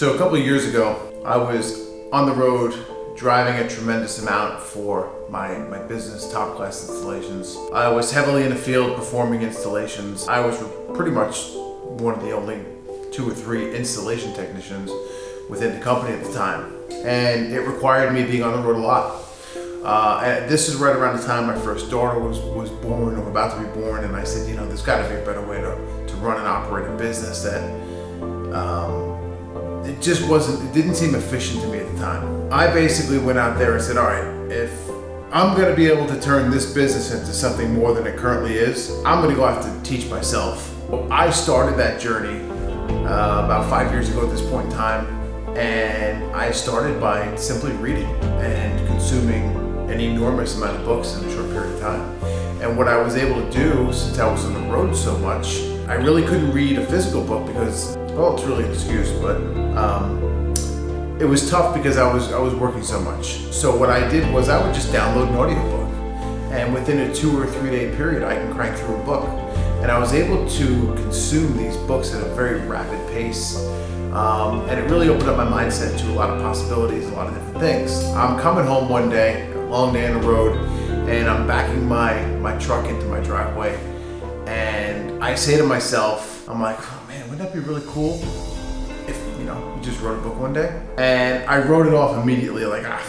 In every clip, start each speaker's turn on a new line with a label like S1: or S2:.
S1: So a couple of years ago, I was on the road driving a tremendous amount for my business, Top Class Installations. I was heavily in the field performing installations. I was pretty much one of the only 2 or 3 installation technicians within the company at the time. And it required me being on the road a lot. And this is right around the time my first daughter was born or about to be born, and I said, you know, there's got to be a better way to run and operate a business that it didn't seem efficient to me at the time. I basically went out there and said, all right, if I'm going to be able to turn this business into something more than it currently is, I'm going to go have to teach myself. I started that journey about 5 years ago at this point in time, and I started by simply reading and consuming an enormous amount of books in a short period of time. And what I was able to do, since I was on the road so much, I really couldn't read a physical book because, well, it's really an excuse, but it was tough because I was working so much. So what I did was I would just download an audiobook, and within a 2 or 3 day period, I can crank through a book. And I was able to consume these books at a very rapid pace. And it really opened up my mindset to a lot of possibilities, a lot of different things. I'm coming home one day, a long day on the road, and I'm backing my truck into my driveway. And I say to myself, I'm like, oh man, wouldn't that be really cool if, you know, you just wrote a book one day? And I wrote it off immediately, like, I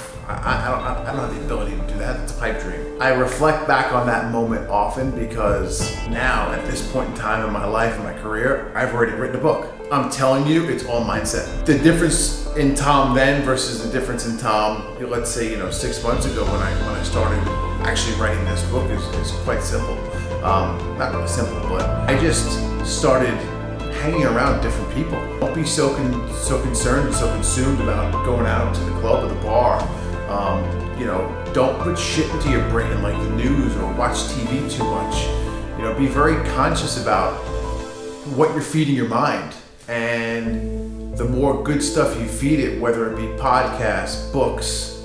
S1: don't have the ability to do that. It's a pipe dream. I reflect back on that moment often because now, at this point in time in my life and my career, I've already written a book. I'm telling you, it's all mindset. The difference in Tom then versus the difference in Tom, let's say, 6 months ago when I started actually writing this book is quite simple. Not really simple, but I just started hanging around different people. Don't be so concerned and so consumed about going out to the club or the bar. Don't put shit into your brain like the news or watch TV too much. Be very conscious about what you're feeding your mind. And the more good stuff you feed it, whether it be podcasts, books,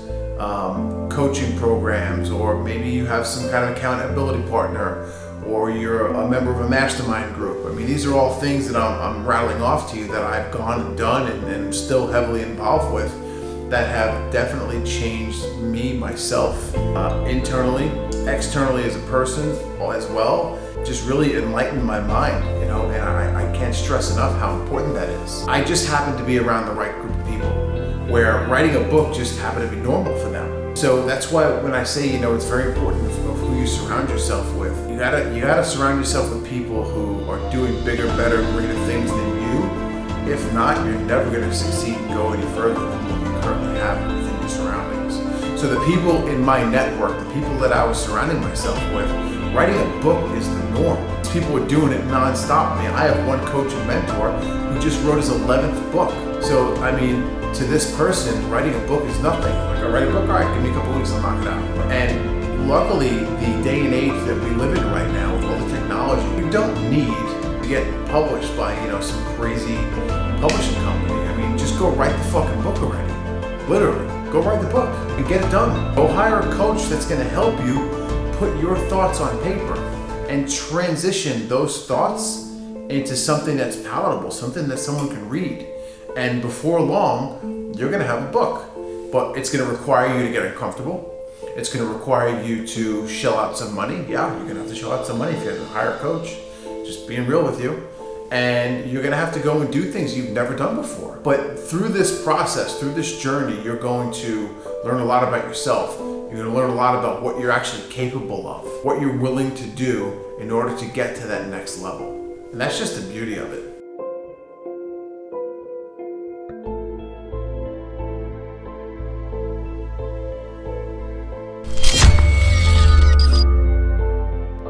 S1: coaching programs, or maybe you have some kind of accountability partner, or you're a member of a mastermind group. I mean, these are all things that I'm rattling off to you that I've gone and done and am still heavily involved with that have definitely changed me, myself, internally, externally as a person as well. Just really enlightened my mind, and I can't stress enough how important that is. I just happened to be around the right group of people where writing a book just happened to be normal for them. So that's why when I say, it's very important of who you surround yourself with. You gotta surround yourself with people who are doing bigger, better, greater things than you. If not, you're never gonna succeed and go any further than what you currently have within your surroundings. So the people in my network, the people that I was surrounding myself with, writing a book is the norm. People were doing it nonstop. I have one coach and mentor who just wrote his 11th book. So, to this person, writing a book is nothing. Like, I write a book, all right, give me a couple weeks, I'll knock it out. And luckily, the day and age that we live in right now with all the technology, you don't need to get published by, some crazy publishing company. Just go write the fucking book already. Literally, go write the book and get it done. Go hire a coach that's gonna help you put your thoughts on paper and transition those thoughts into something that's palatable, something that someone can read. And before long, you're gonna have a book, but it's gonna require you to get uncomfortable. It's gonna require you to shell out some money. Yeah, you're gonna have to shell out some money if you have to hire a coach, just being real with you. And you're gonna have to go and do things you've never done before. But through this process, through this journey, you're going to learn a lot about yourself. You're gonna learn a lot about what you're actually capable of, what you're willing to do in order to get to that next level. And that's just the beauty of it.